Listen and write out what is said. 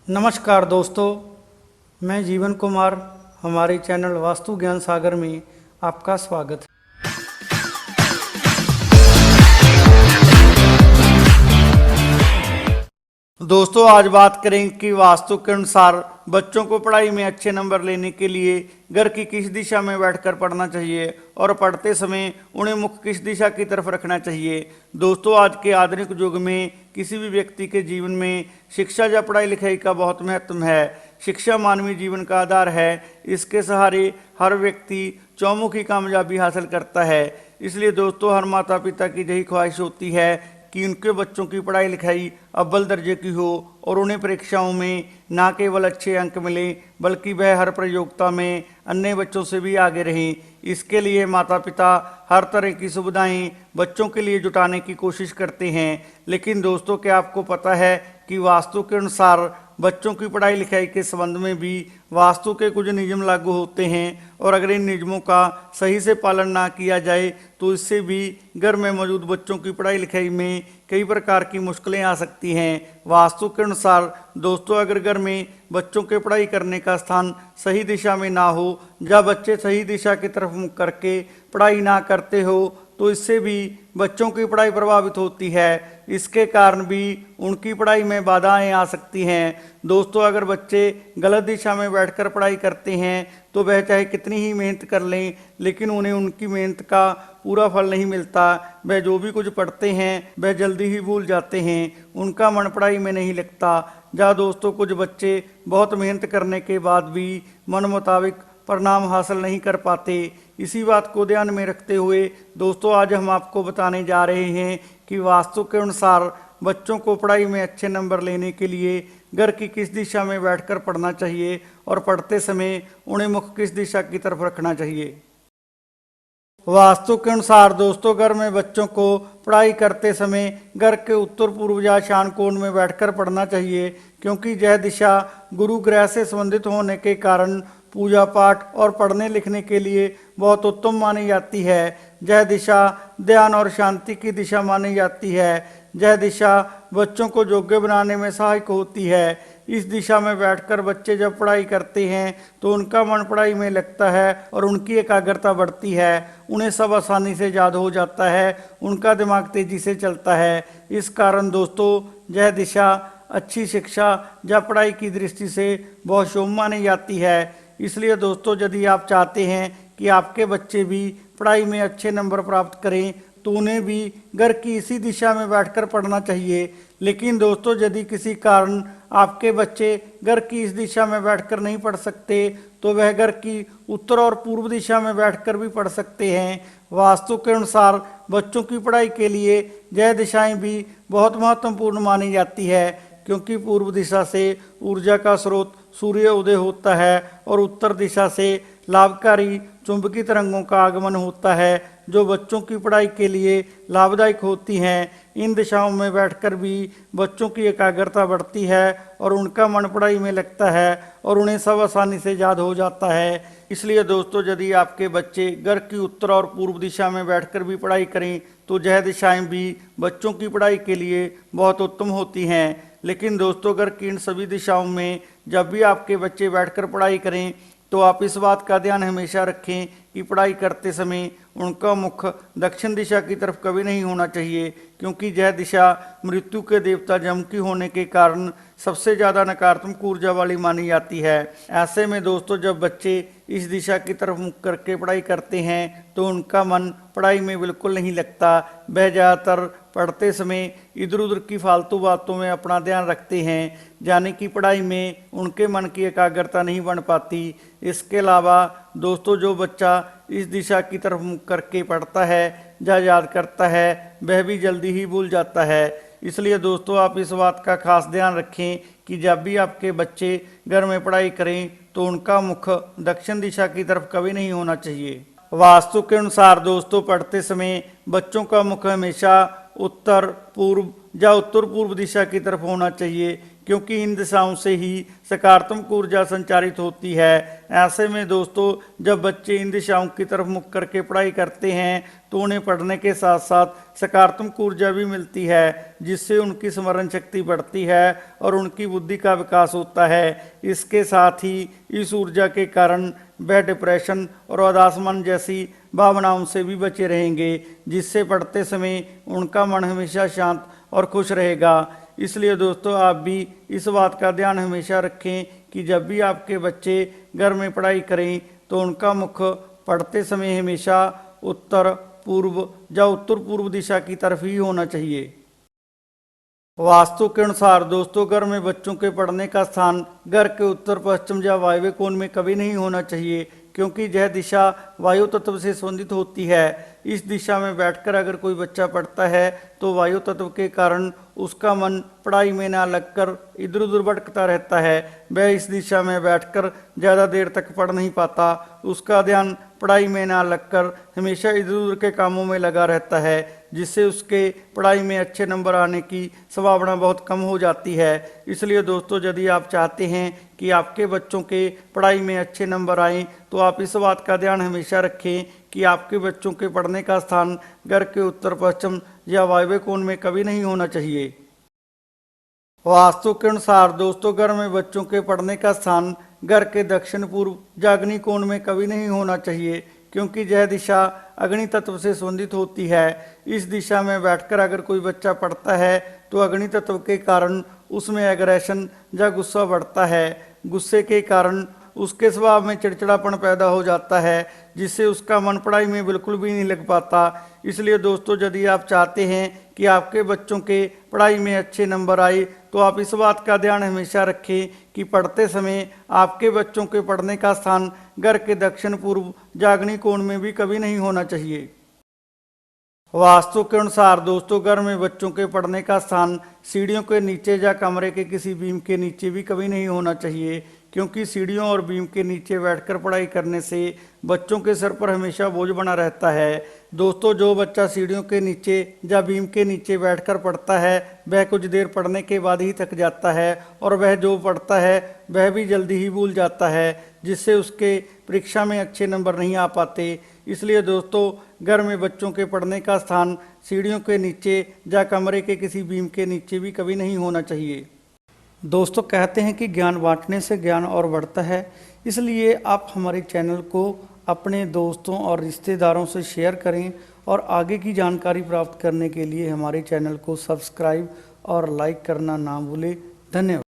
नमस्कार दोस्तों, मैं जीवन कुमार। हमारे चैनल वास्तु ज्ञान सागर में आपका स्वागत है। दोस्तों, आज बात करें कि वास्तु के अनुसार बच्चों को पढ़ाई में अच्छे नंबर लेने के लिए घर की किस दिशा में बैठकर पढ़ना चाहिए और पढ़ते समय उन्हें मुख किस दिशा की तरफ रखना चाहिए। दोस्तों, आज के आधुनिक युग में किसी भी व्यक्ति के जीवन में शिक्षा या पढ़ाई लिखाई का बहुत महत्व है। शिक्षा मानवीय जीवन का आधार है। इसके सहारे हर व्यक्ति चौमुखी कामयाबी हासिल करता है। इसलिए दोस्तों, हर माता पिता की यही ख्वाहिश होती है कि उनके बच्चों की पढ़ाई लिखाई अव्वल दर्जे की हो और उन्हें परीक्षाओं में न केवल अच्छे अंक मिलें बल्कि वह हर प्रतियोगिता में अन्य बच्चों से भी आगे रहें। इसके लिए माता पिता हर तरह की सुविधाएं बच्चों के लिए जुटाने की कोशिश करते हैं। लेकिन दोस्तों, क्या आपको पता है कि वास्तु के अनुसार बच्चों की पढ़ाई लिखाई के संबंध में भी वास्तु के कुछ नियम लागू होते हैं और अगर इन नियमों का सही से पालन ना किया जाए तो इससे भी घर में मौजूद बच्चों की पढ़ाई लिखाई में कई प्रकार की मुश्किलें आ सकती हैं। वास्तु के अनुसार दोस्तों, अगर घर में बच्चों के पढ़ाई करने का स्थान सही दिशा में ना हो या बच्चे सही दिशा की तरफ मुख करके पढ़ाई ना करते हो तो इससे भी बच्चों की पढ़ाई प्रभावित होती है। इसके कारण भी उनकी पढ़ाई में बाधाएं आ सकती हैं। दोस्तों, अगर बच्चे गलत दिशा में बैठकर पढ़ाई करते हैं तो वह चाहे कितनी ही मेहनत कर लें लेकिन उन्हें उनकी मेहनत का पूरा फल नहीं मिलता। वह जो भी कुछ पढ़ते हैं वह जल्दी ही भूल जाते हैं, उनका मन पढ़ाई में नहीं लगता। जहाँ दोस्तों, कुछ बच्चे बहुत मेहनत करने के बाद भी मन मुताबिक परिणाम हासिल नहीं कर पाते। इसी बात को ध्यान में रखते हुए दोस्तों, आज हम आपको बताने जा रहे हैं कि वास्तु के अनुसार बच्चों को पढ़ाई में अच्छे नंबर लेने के लिए घर की किस दिशा में बैठकर पढ़ना चाहिए और पढ़ते समय उन्हें मुख किस दिशा की तरफ रखना चाहिए। वास्तु के अनुसार दोस्तों, घर में बच्चों को पढ़ाई करते समय घर के उत्तर पूर्व या ईशान कोण में बैठकर पढ़ना चाहिए, क्योंकि यह दिशा गुरु ग्रह से संबंधित होने के कारण पूजा पाठ और पढ़ने लिखने के लिए बहुत उत्तम मानी जाती है। यह दिशा ध्यान और शांति की दिशा मानी जाती है। यह दिशा बच्चों को योग्य बनाने में सहायक होती है। इस दिशा में बैठकर बच्चे जब पढ़ाई करते हैं तो उनका मन पढ़ाई में लगता है और उनकी एकाग्रता बढ़ती है। उन्हें सब आसानी से याद हो जाता है, उनका दिमाग तेजी से चलता है। इस कारण दोस्तों, यह दिशा अच्छी शिक्षा या पढ़ाई की दृष्टि से बहुत शुभ मानी जाती है। इसलिए दोस्तों, यदि आप चाहते हैं कि आपके बच्चे भी पढ़ाई में अच्छे नंबर प्राप्त करें तो उन्हें भी घर की इसी दिशा में बैठकर पढ़ना चाहिए। लेकिन दोस्तों, यदि किसी कारण आपके बच्चे घर की इस दिशा में बैठकर नहीं पढ़ सकते तो वह घर की उत्तर और पूर्व दिशा में बैठकर भी पढ़ सकते हैं। वास्तु के अनुसार बच्चों की पढ़ाई के लिए यह दिशाएं भी बहुत महत्वपूर्ण मानी जाती है, क्योंकि पूर्व दिशा से ऊर्जा का स्रोत सूर्य उदय होता है और उत्तर दिशा से लाभकारी चुंबकीय तरंगों का आगमन होता है, जो बच्चों की पढ़ाई के लिए लाभदायक होती हैं। इन दिशाओं में बैठकर भी बच्चों की एकाग्रता बढ़ती है और उनका मन पढ़ाई में लगता है और उन्हें सब आसानी से याद हो जाता है। इसलिए दोस्तों, यदि आपके बच्चे घर की उत्तर और पूर्व दिशा में बैठकर भी पढ़ाई करें तो यह दिशाएं भी बच्चों की पढ़ाई के लिए बहुत उत्तम होती हैं। लेकिन दोस्तों, घर की इन सभी दिशाओं में जब भी आपके बच्चे बैठकर पढ़ाई करें तो आप इस बात का ध्यान हमेशा रखें कि पढ़ाई करते समय उनका मुख दक्षिण दिशा की तरफ कभी नहीं होना चाहिए, क्योंकि यह दिशा मृत्यु के देवता यम की होने के कारण सबसे ज़्यादा नकारात्मक ऊर्जा वाली मानी जाती है। ऐसे में दोस्तों, जब बच्चे इस दिशा की तरफ मुख करके पढ़ाई करते हैं तो उनका मन पढ़ाई में बिल्कुल नहीं लगता। वह ज़्यादातर पढ़ते समय इधर उधर की फालतू बातों में अपना ध्यान रखते हैं, यानी कि पढ़ाई में उनके मन की एकाग्रता नहीं बन पाती। इसके अलावा दोस्तों, जो बच्चा इस दिशा की तरफ मुख करके पढ़ता है या याद करता है वह भी जल्दी ही भूल जाता है। इसलिए दोस्तों, आप इस बात का खास ध्यान रखें कि जब भी आपके बच्चे घर में पढ़ाई करें तो उनका मुख दक्षिण दिशा की तरफ कभी नहीं होना चाहिए। वास्तु के अनुसार दोस्तों, पढ़ते समय बच्चों का मुख हमेशा उत्तर पूर्व या उत्तर पूर्व दिशा की तरफ होना चाहिए, क्योंकि इन दिशाओं से ही सकारात्मक ऊर्जा संचारित होती है। ऐसे में दोस्तों, जब बच्चे इन दिशाओं की तरफ मुख करके पढ़ाई करते हैं तो उन्हें पढ़ने के साथ साथ सकारात्मक ऊर्जा भी मिलती है, जिससे उनकी स्मरण शक्ति बढ़ती है और उनकी बुद्धि का विकास होता है। इसके साथ ही इस ऊर्जा के कारण वह डिप्रेशन और उदास मन जैसी भावनाओं से भी बचे रहेंगे, जिससे पढ़ते समय उनका मन हमेशा शांत और खुश रहेगा। इसलिए दोस्तों, आप भी इस बात का ध्यान हमेशा रखें कि जब भी आपके बच्चे घर में पढ़ाई करें तो उनका मुख पढ़ते समय हमेशा उत्तर पूर्व या उत्तर पूर्व दिशा की तरफ ही होना चाहिए। वास्तु के अनुसार दोस्तों, घर में बच्चों के पढ़ने का स्थान घर के उत्तर पश्चिम या वायव्य कोण में कभी नहीं होना चाहिए, क्योंकि यह दिशा वायु तत्व से संबंधित होती है। इस दिशा में बैठकर अगर कोई बच्चा पढ़ता है तो वायु तत्व के कारण उसका मन पढ़ाई में ना लगकर इधर उधर भटकता रहता है। वह इस दिशा में बैठकर ज़्यादा देर तक पढ़ नहीं पाता। उसका ध्यान पढ़ाई में ना लगकर हमेशा इधर उधर के कामों में लगा रहता है, जिससे उसके पढ़ाई में अच्छे नंबर आने की संभावना बहुत कम हो जाती है। इसलिए दोस्तों, यदि आप चाहते हैं कि आपके बच्चों के पढ़ाई में अच्छे नंबर आएँ तो आप इस बात का ध्यान हमेशा रखें कि आपके बच्चों के पढ़ने का स्थान घर के उत्तर पश्चिम या वायव्य कोण में कभी नहीं होना चाहिए। वास्तु के अनुसार दोस्तों, घर में बच्चों के पढ़ने का स्थान घर के दक्षिण पूर्व या अग्नि कोण में कभी नहीं होना चाहिए, क्योंकि यह दिशा अग्नि तत्व से संबंधित होती है। इस दिशा में बैठकर अगर कोई बच्चा पढ़ता है तो अग्नि तत्व के कारण उसमें एग्रेशन या गुस्सा बढ़ता है। गुस्से के कारण उसके स्वभाव में चिड़चिड़ापन पैदा हो जाता है, जिससे उसका मन पढ़ाई में बिल्कुल भी नहीं लग पाता। इसलिए दोस्तों, यदि आप चाहते हैं कि आपके बच्चों के पढ़ाई में अच्छे नंबर आए तो आप इस बात का ध्यान हमेशा रखें कि पढ़ते समय आपके बच्चों के पढ़ने का स्थान घर के दक्षिण पूर्व या अग्नि कोण में भी कभी नहीं होना चाहिए। वास्तु के अनुसार दोस्तों, घर में बच्चों के पढ़ने का स्थान सीढ़ियों के नीचे या कमरे के किसी बीम के नीचे भी कभी नहीं होना चाहिए, क्योंकि सीढ़ियों और बीम के नीचे बैठकर पढ़ाई करने से बच्चों के सर पर हमेशा बोझ बना रहता है। दोस्तों, जो बच्चा सीढ़ियों के नीचे या बीम के नीचे बैठकर पढ़ता है वह कुछ देर पढ़ने के बाद ही थक जाता है और वह जो पढ़ता है वह भी जल्दी ही भूल जाता है, जिससे उसके परीक्षा में अच्छे नंबर नहीं आ पाते। इसलिए दोस्तों, घर में बच्चों के पढ़ने का स्थान सीढ़ियों के नीचे या कमरे के किसी बीम के नीचे भी कभी नहीं होना चाहिए। दोस्तों, कहते हैं कि ज्ञान बांटने से ज्ञान और बढ़ता है, इसलिए आप हमारे चैनल को अपने दोस्तों और रिश्तेदारों से शेयर करें और आगे की जानकारी प्राप्त करने के लिए हमारे चैनल को सब्सक्राइब और लाइक करना ना भूलें। धन्यवाद।